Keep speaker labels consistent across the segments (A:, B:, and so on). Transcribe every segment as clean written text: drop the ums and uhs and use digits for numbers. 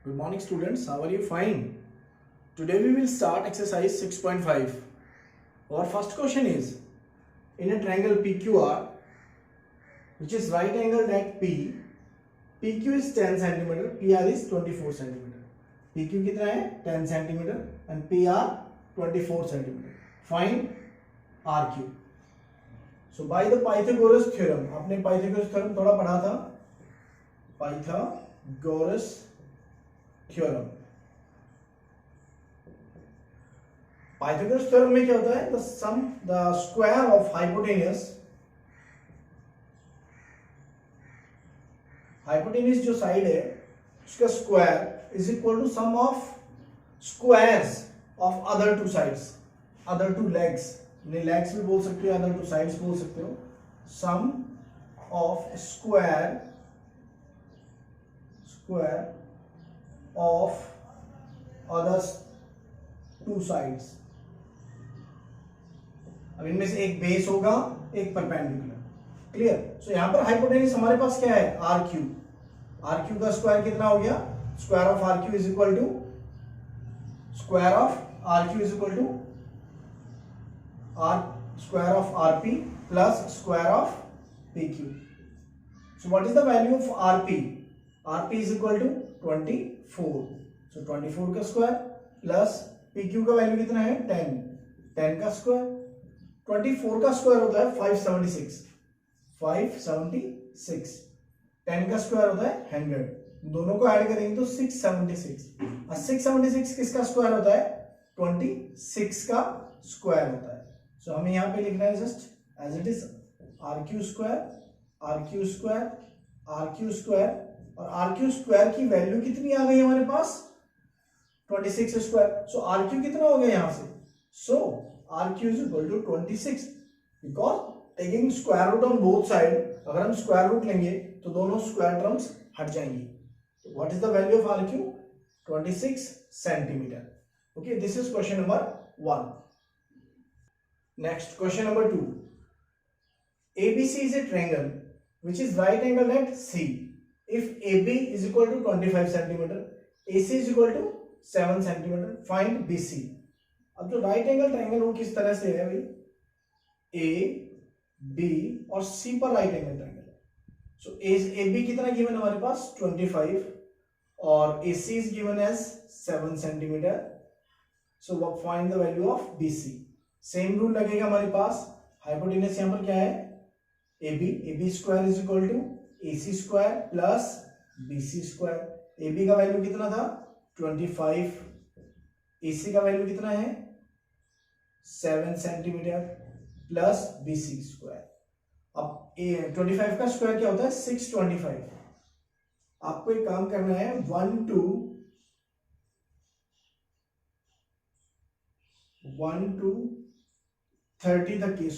A: Good morning students, how are you? Fine. Today we will start exercise 6.5. Our first question is, in a triangle PQR which is right angled at P, PQ is 10 cm, PR is 24 cm. PQ कितना है 10 cm and PR 24 cm. Find RQ. So by the Pythagoras theorem, आपने Pythagoras theorem थोड़ा पढ़ा था. Pythagoras theorem. Pythagoras theorem में क्या होता है? The square of hypotenuse जो साइड है उसका square is equal to sum of squares of other two sides, other two legs. Legs भी बोल सकते हो, अदर टू साइड्स बोल सकते हो. Sum of square of other two sides. अब इनमें से एक बेस होगा, एक परपेंडिकुलर. क्लियर? सो यहां पर हाइपोटेन्यूज हमारे पास क्या है? R Q. आर क्यू का स्क्वायर कितना हो गया? Square of R Q is equal to square of R Q is equal to R square of R P plus square of P Q. So what is the value of R P? R P is equal to 24. So 24 का square plus P Q का value कितना है? 10. 10 का square. 24 का square होता है 576. 576. 10 का square होता है 100. दोनों को ऐड करेंगे तो 676. और 676 किसका स्क्वायर होता है? 26 का स्क्वायर होता है. सो हमें यहां पे लिखना है just as it is R Q square, R Q square, R Q square. और आर क्यू स्क्वायर की वैल्यू कितनी आ गई हमारे पास? 26 स्क्वायर. सो आर क्यू कितना हो गया यहां से? So R Q is equal to 26 because taking square root on both side. अगर हम स्क्वायर रूट लेंगे तो दोनों स्क्वायर टर्म्स हट जाएंगी. What is the value of R Q? 26 centimetre. Okay, this is question number 1. Next question number 2. ABC is a triangle which is right angled at C. If AB is equal to 25 centimeter, AC is equal to 7 centimeter. Find BC. अब जो right angle triangle वो किस तरह से है भाई? A, B और C पर राइट एंगल ट्रायंगल है. सो AB कितना गिवन हमारे पास? 25 और AC is given as 7 centimeter. So find the value of BC. Same rule लगेगा हमारे पास. हाइपोटेन्यूज यहां पर क्या है? AB square is equal to AC square plus BC square. AB का वैल्यू कितना था? 25. AC का वैल्यू कितना है? 7 सेंटीमीटर प्लस BC स्क्वायर. अब 25 का स्क्वायर क्या होता है? 625. आपको एक काम करना है, 1 to 30 तक के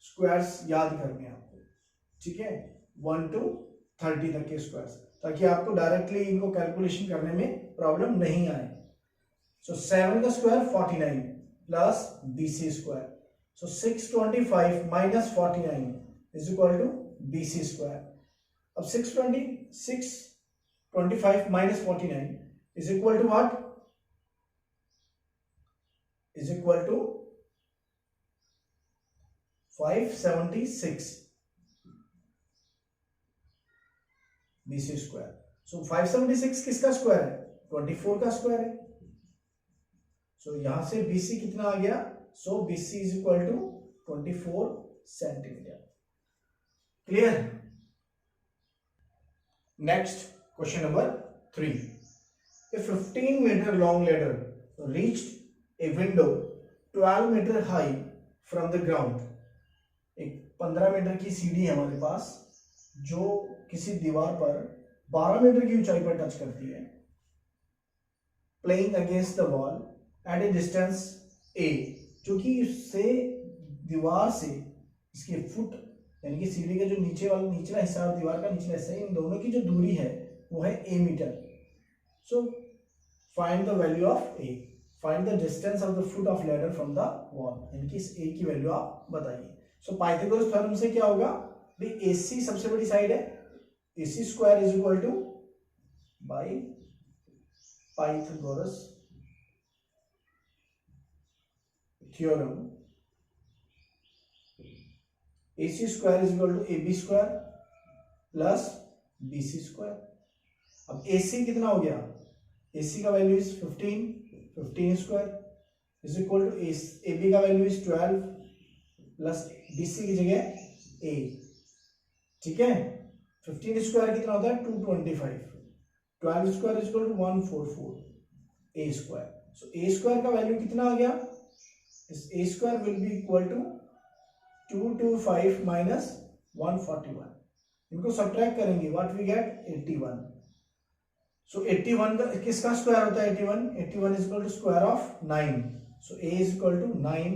A: स्क्वायर्स याद करने हैं आपको. ठीक है, 1 to 30 तक के स्क्वायर्स, ताकि आपको डायरेक्टली इनको कैलकुलेशन करने में प्रॉब्लम नहीं आए. सो 7 का square 49 plus BC square. So 625 minus 49 is equal to BC square. अब 625 minus 49 is equal to what? Is equal to 576 BC square. So 576 किसका स्क्वायर है? 24 का स्क्वायर है. सो यहां से BC कितना आ गया? So BC is equal to 24 centimetre. Clear? Next question number 3. A 15 meter long ladder reached a window 12 meter high from the ground. एक 15 मीटर की सीढ़ी है हमारे पास जो किसी दीवार पर 12 मीटर की ऊंचाई पर टच करती है. Playing against the wall at A distance A, जो कि उससे दीवार से इसके फुट यानी कि सीढ़ी का जो निचला हिस्सा और दीवार का निचला हिस्सा, इन दोनों की जो दूरी है वो है A metre. So find the value of A. Find the distance of the foot of ladder from the wall. यानी कि इस A की वैल्यू आप बताइए. सो पाइथागोरस थ्योरम से क्या होगा? AC सबसे बड़ी साइड है AC square is equal to by Pythagoras theorem, AC square is equal to AB square plus BC square. अब AC कितना हो गया, AC का value is 15 square is equal to AB का वैल्यू इज 12 प्लस BC की जगह A. ठीक है, 15 स्क्वायर कितना होता है 225, 12 square is equal to 144 A square. So A square का वैल्यू कितना आ गया, इस A square will be equal to 225 minus 141. इनको सब्ट्रैक्ट करेंगे, व्हाट वी गेट 81. सो 81 का किसका स्क्वायर होता है 81 is equal to square of 9. So A is equal to 9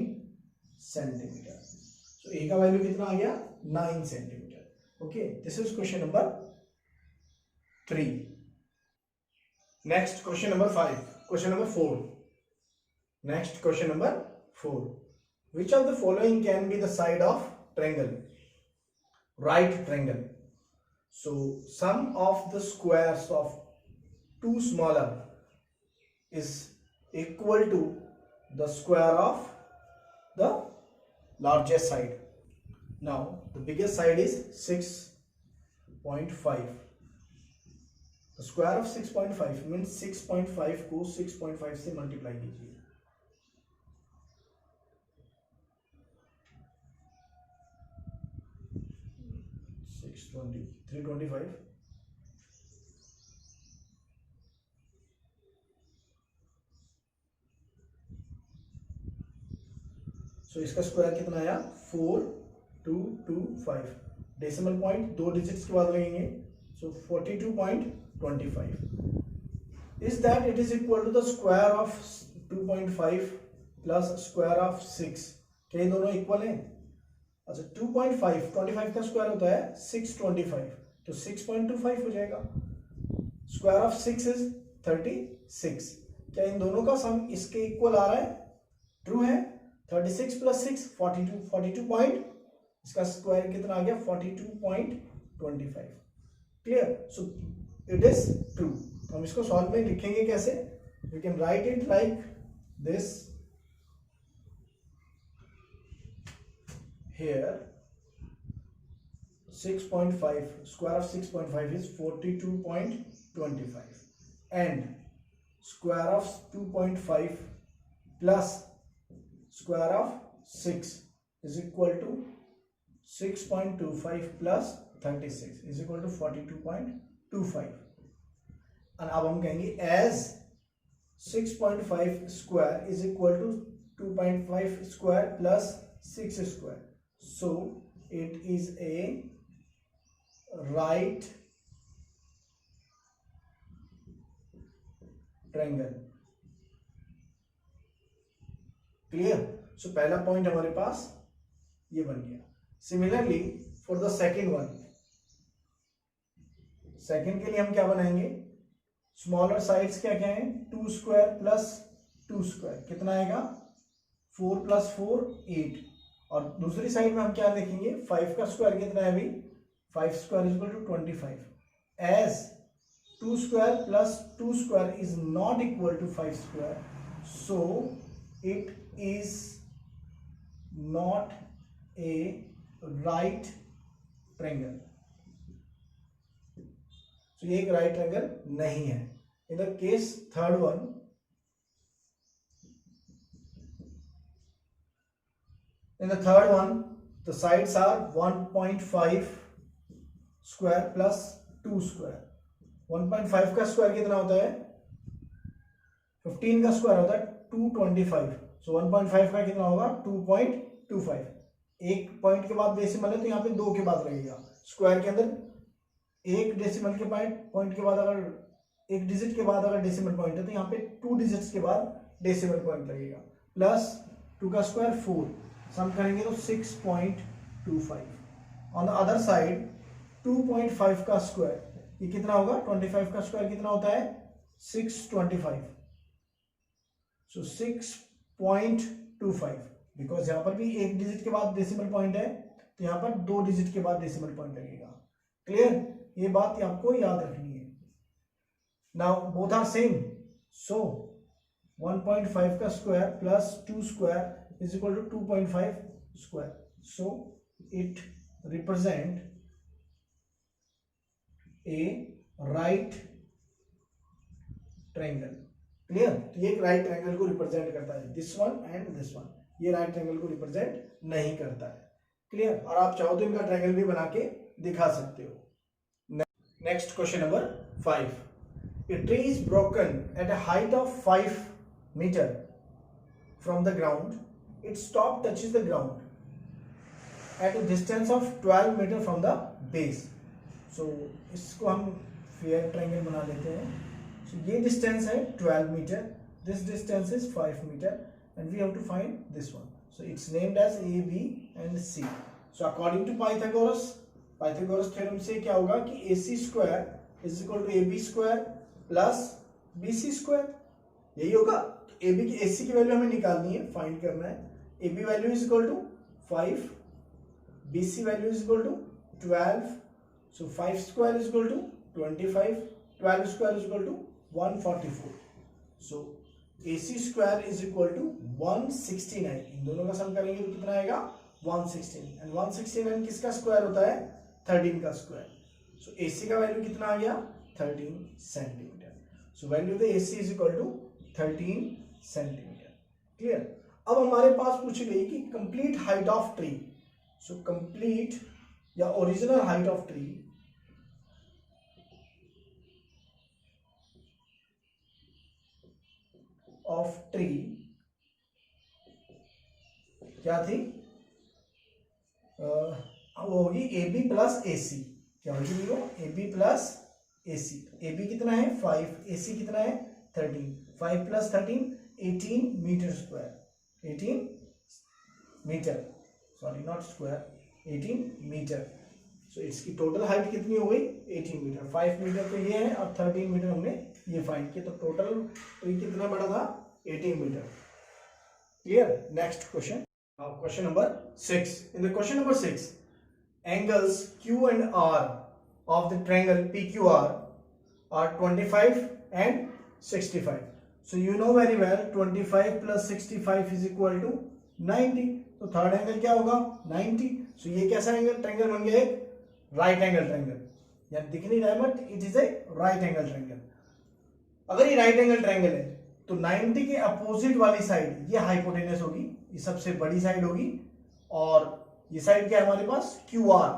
A: centimetre. So A का वैल्यू कितना आ गया 9 centimetre. Okay, this is question number 3. Next question number 5. Question number 4. Next question number 4. Which of the following can be the side of triangle? Right triangle. So sum of the squares of two smaller is equal to the square of the largest side. Now the biggest side is 6.5. The square of 6.5 means 6.5 को 6.5 से multiply कीजिए. 325. सो इसका square कितना आया 4225. Decimal point 2 digits के बाद लगेंगे. So 42.25 is that it is equal to the square of 2.5 plus square of 6. क्या ये दोनों इक्वल हैं? अच्छा 2.5 25 का स्क्वायर होता है 625, तो 6.25 हो जाएगा. Square of 6 is 36. क्या इन दोनों का सम इसके इक्वल आ रहा है? ट्रू है. 36 प्लस 6 42 पॉइंट, इसका स्क्वायर कितना आ गया 42.25. Clear. So it is true. हम इसको सॉल्व में लिखेंगे कैसे? We can write it like this. Here 6.5 square of 6.5 is 42.25 and square of 2.5 plus square of 6 is equal to 6.25 plus 36 is equal to 42.25. and अब हम कहेंगे as 6.5 square is equal to 2.5 square plus 6 square. So it is a right triangle. Clear. So पहला point हमारे पास ये बन गया. Similarly for the second one, second के लिए हम क्या बनाएंगे? स्मॉलर साइड्स क्या क्या है 2 स्क्वायर प्लस 2 स्क्वायर कितना आएगा 4 प्लस 4 8. और दूसरी साइड में हम क्या देखेंगे 5 का स्क्वायर कितना है अभी 5 square is equal to 25. As 2 square plus 2 square is not equal to 5 square, so it is not a right triangle. तो ये एक राइट ट्रायंगल नहीं है. In the case third one, in the third one the sides are 1.5 square plus 2 square. 1.5 का square कितना होता है 15 का स्क्वायर होता है 225. सो 1.5 का कितना होगा 2.25. एक पॉइंट के बाद डेसिमल है तो यहाँ पे 2 के बाद लगेगा. स्क्वायर के अंदर एक डेसिमल के पॉइंट के बाद अगर एक डिजिट के बाद अगर डेसिमल पॉइंट है तो यहाँ पे 2 डिजिट्स के बाद डेसिमल पॉइंट लगेगा. प्लस 2 का स्क्वायर 4, सम करेंगे तो 6.25. ऑन द अदर साइड 2.5 का स्क्वायर ये कितना होगा 25 का स्क्वायर कितना होता है 625. सो 6.25 बिकॉज यहाँ पर भी एक डिजिट के बाद डेसिमल पॉइंट है तो यहाँ पर 2 डिजिट के बाद डेसिमल पॉइंट लगेगा. क्लियर, ये बात आपको याद रखनी है। Now both are same, so 1.5 का square plus 2 square is equal to 2.5 square, so it represent a right triangle. Clear, तो ये एक राइट ट्रायंगल को रिप्रेजेंट करता है, this one and this one. ये राइट ट्रायंगल को रिप्रेजेंट नहीं करता है। क्लियर, और आप चाहो तो इनका ट्रायंगल भी बना के दिखा सकते हो। Next question number 5, a tree is broken at a height of 5 meter from the ground, its top touches the ground at a distance of 12 meter from the base। so इसको हम फेयर ट्रायंगल बना लेते हैं। so ये distance है 12 metre, this distance is 5 meter and we have to find this one, so it's named as A, B and C। so according to Pythagoras theorem से क्या होगा कि AC square is equal to AB square plus BC square, यही होगा। तो AB की AC की value हमें निकालनी है, फाइंड करना है। AB value is equal to 5, BC value is equal to 12, so 5 square is equal to 25, 12 square is equal to 144, so AC square is equal to 169। इन दोनों का सम करेंगे तो कितना आएगा 169, एंड 169 किसका स्क्वायर होता है 13 का स्क्वायर। सो AC का वैल्यू कितना आ गया 13 centimetre. So value of the AC is equal to 13 centimetre. Clear, अब हमारे पास पूछी गई कि complete height of tree. So complete या ओरिजिनल हाइट ऑफ ट्री क्या थी, वो होगी AB प्लस AC। क्या होगी वो AB प्लस AC। AB कितना है 5, AC कितना है 13, 5 प्लस 13 18 meter square, 18 meter, sorry not square 18 meter. So इसकी टोटल हाइट कितनी हो गई 18 मीटर। 5 मीटर तो ये है और 13 मीटर हमने ये फाइंड किया, तो टोटल ट्री कितना बड़ा था 18 metre. Clear, next question, question number 6। In the question number 6, angles Q and R of the triangle PQR are 25 and 65। so you know very well 25 plus 65 is equal to 90, तो third angle क्या होगा 90। so ये कैसा angle triangle बन गया एक right angle triangle, या दिख नहीं रहा है but it is a right angle triangle. अगर ये राइट एंगल ट्रायंगल है तो 90 के अपोजिट वाली साइड ये हाइपोटेनस होगी, ये सबसे बड़ी साइड होगी, और ये साइड क्या है हमारे पास QR।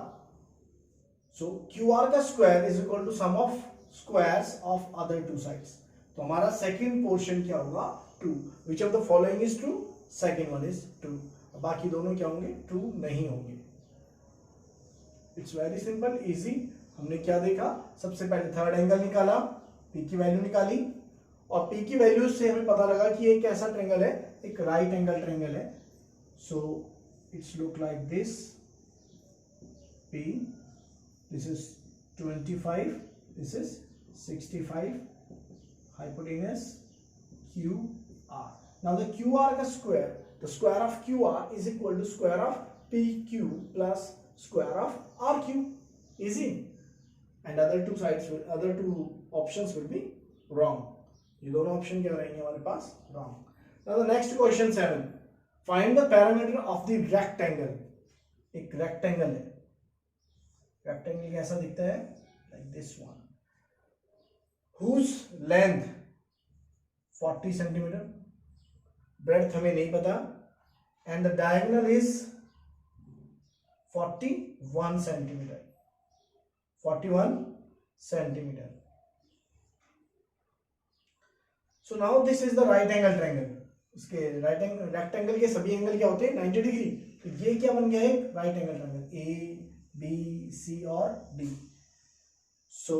A: सो QR का square is equal to sum of squares of other two sides. तो हमारा सेकंड पोर्शन क्या होगा 2, which of the following is true, second one is true, बाकी दोनों क्या होंगे ट्रू नहीं होंगे। It's very simple easy. हमने क्या देखा, सबसे पहले थर्ड एंगल निकाला, P की वैल्यू निकाली, और P की वैल्यू से हमें पता लगा कि ये कैसा ट्रायंगल है, एक राइट एंगल ट्रायंगल है। सो it's look like this, P, this is 25, this is 65, hypotenuse QR। now the QR का square, the square of QR is equal to square of PQ plus square of RQ, easy, and other two sides will, other two options will be wrong। ये दोनों option क्या रहेंगे हमारे पास wrong। now the next question 7, find the perimeter of the rectangle. एक rectangle है, rectangle कैसा दिखता है like this one, whose length 40 centimetre, breadth हमें नहीं पता, and the diagonal is 41 centimetre, 41 centimetre. So now this is the right angle triangle. इसके right angle rectangle के सभी एंगल क्या होते हैं 90 डिग्री, तो ये क्या बन गया एक right angle triangle A, B, C और D। सो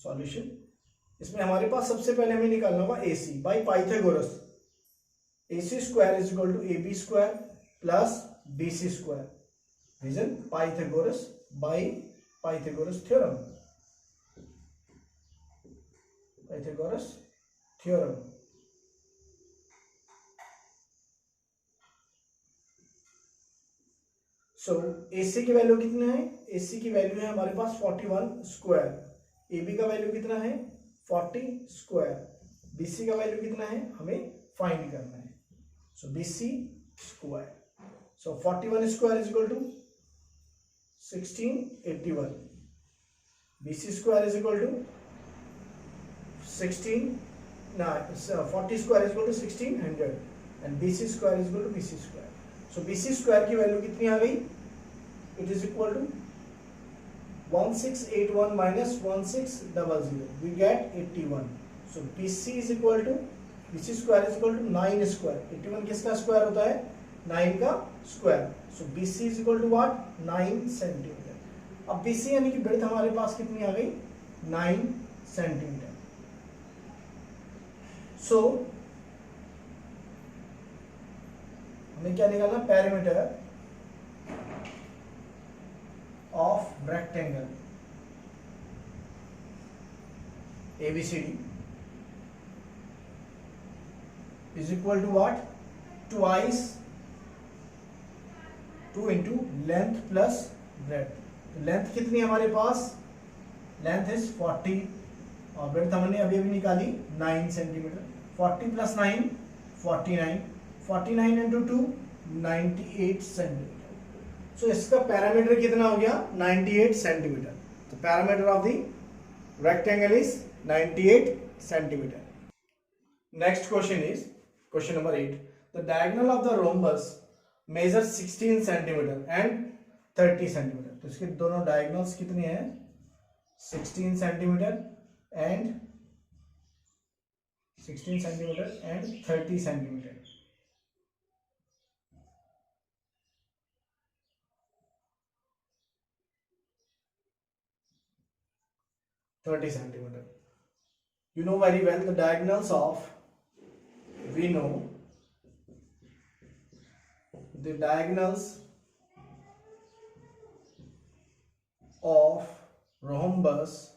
A: सॉल्यूशन, इसमें हमारे पास सबसे पहले हमें निकालना होगा AC by Pythagoras. AC square is equal to AB square plus BC square, reason Pythagoras by Pythagoras theorem, Pythagoras theorem. So AC की वैल्यू कितना है, AC की वैल्यू है हमारे पास 41 स्क्वायर, AB का वैल्यू कितना है 40 स्क्वायर, BC का वैल्यू कितना है हमें फाइंड करना है। So BC square, so 41 square is equal to 1681, BC square is equal to 40 square is equal to 1600 and BC square is equal to BC square. So BC square की value कितनी आ गई, it is equal to 1681 minus 1600, we get 81. So BC is equal to, BC square is equal to 9 square. 81 किसका square होता है, 9 का square. So BC is equal to what, 9 centimetre. अब BC यानी कि ब्रेथ हमारे पास कितनी आ गई, 9 सेंटीमीटर। So हमें क्या निकालना, parameter of rectangle ABCD is equal to what, twice 2 into length plus breadth। Length कितनी हमारे पास, लेंथ इज 40 और ब्रेड्थ हमने अभी अभी निकाली 9 centimeter. 40 plus 9 49, 49 into 2 98 centimeter. So इसका पैरामीटर कितना हो गया, 98 सेंटीमीटर। तो perimeter of the rectangle is 98 centimeter. Next question is question number 8, the diagonal of the rhombus measure 16 centimeter and 30 centimeter. तो इसके दोनों डायगोनल्स कितने हैं, 16 centimeter and 16 centimeter and 30 centimeter. centimeter. You know very well the diagonals of, we know the diagonals of rhombus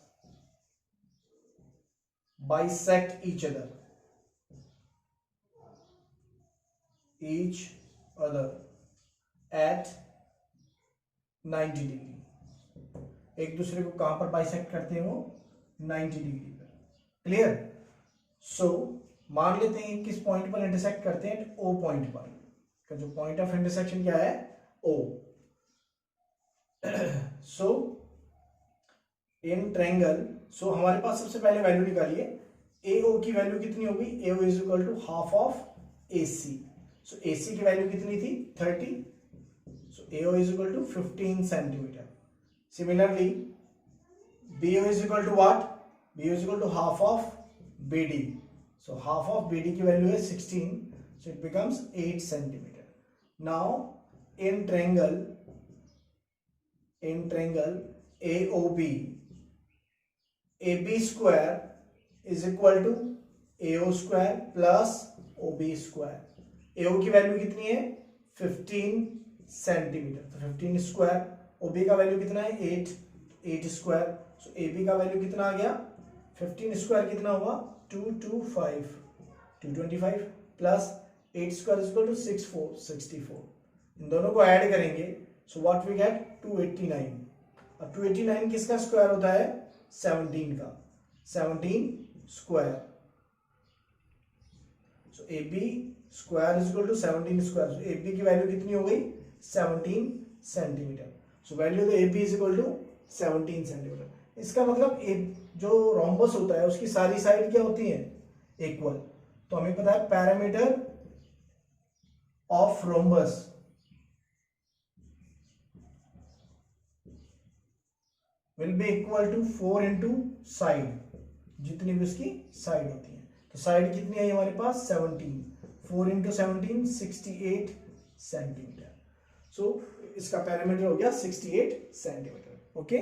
A: bisect each other at 90 degree. एक दूसरे को कहां पर बाइसेक्ट करते हैं, वो 90 डिग्री पर। क्लियर। सो मान लेते हैं किस पॉइंट पर इंटरसेक्ट करते हैं, ओ पॉइंट पर, का जो पॉइंट ऑफ इंटरसेक्शन क्या है, ओ। सो इन ट्रायंगल, सो हमारे पास सबसे पहले वैल्यू निकालिए, AO की वैल्यू कितनी होगी, AO is equal to half of AC। So AC की वैल्यू कितनी थी, 30, so AO is equal to 15 centimetre. Similarly, BO is equal to what? BO is equal to half of BD. So half of BD की value है 16, so it becomes 8 centimeter. Now in triangle AOB, AB square is equal to AO square plus OB square. AO की value कितनी है, 15 centimetre, तो 15 square. OB का value कितना है, 8 square. So AB का वैल्यू कितना आ गया, 15 स्क्वायर कितना हुआ, 225 plus 8 square is equal to 64। इन दोनों को ऐड करेंगे, सो व्हाट वी गेट, 289। अब 289 किसका स्क्वायर होता है, 17 का, 17 square. So AB square is equal to 17 square. So AB की वैल्यू कितनी हो गई, 17 centimetre. So value of AB is equal to 17 centimetre. इसका मतलब जो रोम्बस होता है उसकी सारी साइड क्या होती है, इक्वल। तो हमें पता है perimeter of rhombus will be equal to 4 into side, जितनी भी उसकी साइड होती है। तो साइड कितनी आई हमारे पास, 17, 4 इंटू 17 68 सेंटीमीटर। सो इसका पैरामीटर हो गया 68 सेंटीमीटर। ओके।